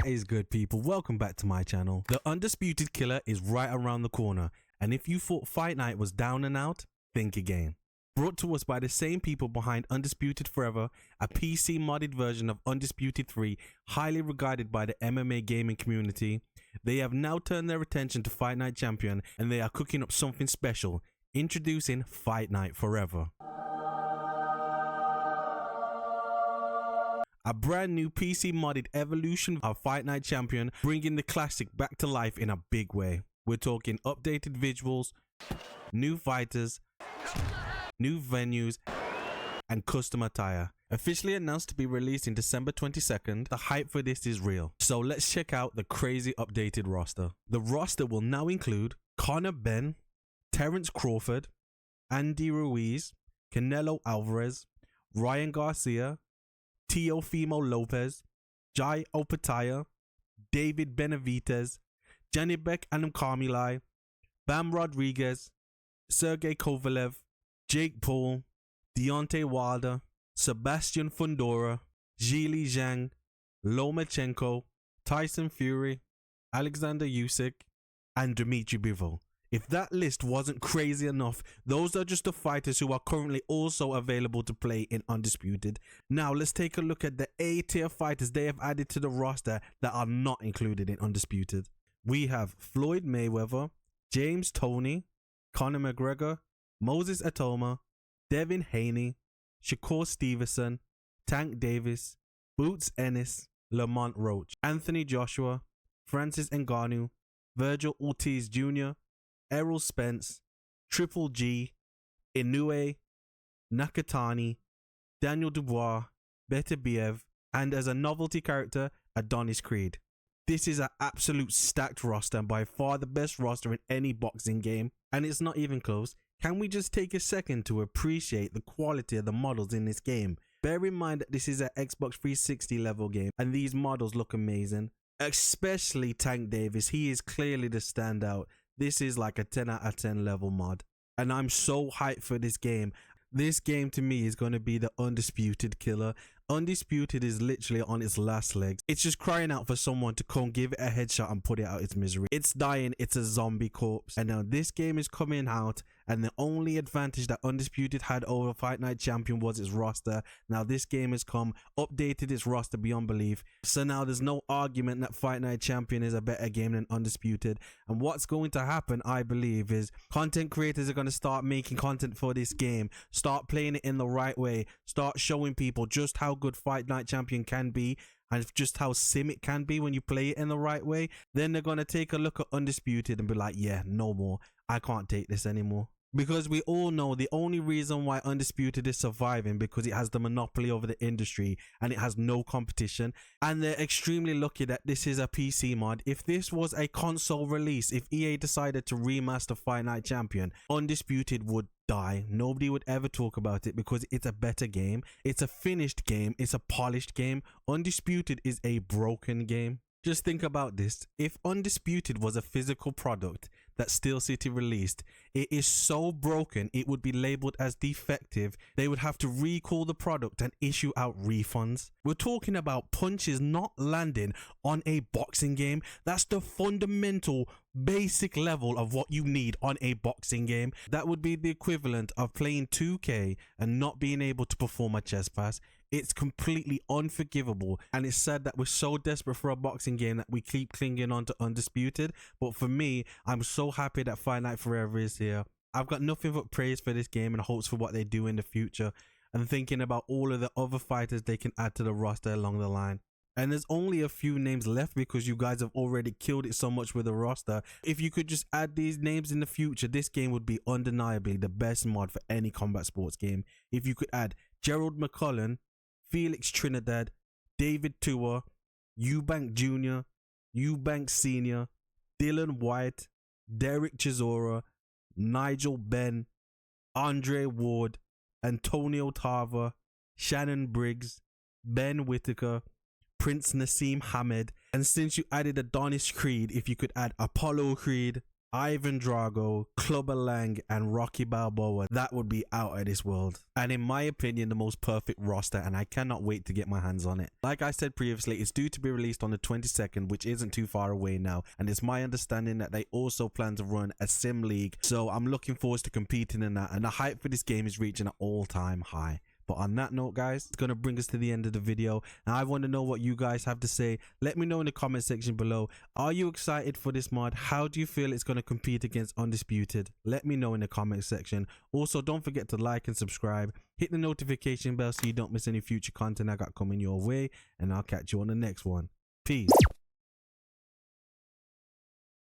is good, people? Welcome back to my channel. The Undisputed Killer is right around the corner, and if you thought Fight Night was down and out, think again. Brought to us by the same people behind Undisputed Forever, a PC modded version of Undisputed 3, highly regarded by the MMA gaming community, they have now turned their attention to Fight Night Champion, and they are cooking up something special. Introducing Fight Night Forever. A brand new PC modded evolution of Fight Night Champion, bringing the classic back to life in a big way. We're talking updated visuals, new fighters, new venues, and custom attire. Officially announced to be released in December 22nd, the hype for this is real. So let's check out the crazy updated roster. The roster will now include Conor Benn, Terence Crawford, Andy Ruiz, Canelo Alvarez, Ryan Garcia, Teofimo Lopez, Jai Opetaia, David Benavidez, Janibek Anumkamilai, Bam Rodriguez, Sergey Kovalev, Jake Paul, Deontay Wilder, Sebastian Fundora, Zhili Zhang, Lomachenko, Tyson Fury, Alexander Usyk, and Dmitry Bivol. If that list wasn't crazy enough, those are just the fighters who are currently also available to play in Undisputed. Now let's take a look at the A-tier fighters they have added to the roster that are not included in Undisputed. We have Floyd Mayweather, James Toney, Conor McGregor, Moses Atoma, Devin Haney, Shakur Stevenson, Tank Davis, Boots Ennis, Lamont Roach, Anthony Joshua, Francis Ngannou, Virgil Ortiz Jr., Errol Spence, Triple G, Inoue, Nakatani, Daniel Dubois, Beterbiev, and as a novelty character, Adonis Creed. This is an absolute stacked roster and by far the best roster in any boxing game, and it's not even close. Can we just take a second to appreciate the quality of the models in this game? Bear in mind that this is an Xbox 360 level game and these models look amazing, especially Tank Davis. He is clearly the standout. This is like a 10 out of 10 level mod. And I'm so hyped for this game. This game to me is going to be the Undisputed Killer. Undisputed is literally on its last legs. It's just crying out for someone to come give it a headshot and put it out its misery. It's dying. It's a zombie corpse. And now this game is coming out, and the only advantage that Undisputed had over Fight Night Champion was its roster. Now this game has come, updated its roster beyond belief. So now there's no argument that Fight Night Champion is a better game than Undisputed. And what's going to happen, I believe, is content creators are going to start making content for this game, start playing it in the right way, start showing people just how good Fight Night Champion can be and just how sim it can be when you play it in the right way. Then they're going to take a look at Undisputed and be like, yeah, no more. I can't take this anymore. Because we all know the only reason why Undisputed is surviving because it has the monopoly over the industry and it has no competition, and they're extremely lucky that this is a PC mod. If this was a console release, if EA decided to remaster Fight Night Champion, Undisputed would die. Nobody would ever talk about it because it's a better game, it's a finished game, it's a polished game. Undisputed is a broken game. Just think about this. If Undisputed was a physical product that Steel City released, it is so broken it would be labeled as defective. They would have to recall the product and issue out refunds. We're talking about punches not landing on a boxing game. That's the fundamental basic level of what you need on a boxing game. That would be the equivalent of playing 2K and not being able to perform a chest pass. It's completely unforgivable, and it's sad that we're so desperate for a boxing game that we keep clinging on to Undisputed. But for me, I'm so happy that Fight Night Forever is here. I've got nothing but praise for this game and hopes for what they do in the future, and thinking about all of the other fighters they can add to the roster along the line. And there's only a few names left because you guys have already killed it so much with the roster. If you could just add these names in the future, this game would be undeniably the best mod for any combat sports game. If you could add Gerald McCullen, Felix Trinidad, David Tua, Eubank Jr., Eubank Sr., Dylan White, Derek Chisora, Nigel Benn, Andre Ward, Antonio Tarver, Shannon Briggs, Ben Whitaker, Prince Nassim Hamed, and since you added Adonis Creed, if you could add Apollo Creed, Ivan Drago, Clubber Lang, and Rocky Balboa, that would be out of this world. And in my opinion, the most perfect roster, and I cannot wait to get my hands on it. Like I said previously, it's due to be released on the 22nd, which isn't too far away now. And it's my understanding that they also plan to run a sim league. So I'm looking forward to competing in that. And the hype for this game is reaching an all-time high. But on that note, guys, it's going to bring us to the end of the video. And I want to know what you guys have to say. Let me know in the comment section below. Are you excited for this mod? How do you feel it's going to compete against Undisputed? Let me know in the comment section. Also, don't forget to like and subscribe. Hit the notification bell so you don't miss any future content I got coming your way. And I'll catch you on the next one. Peace.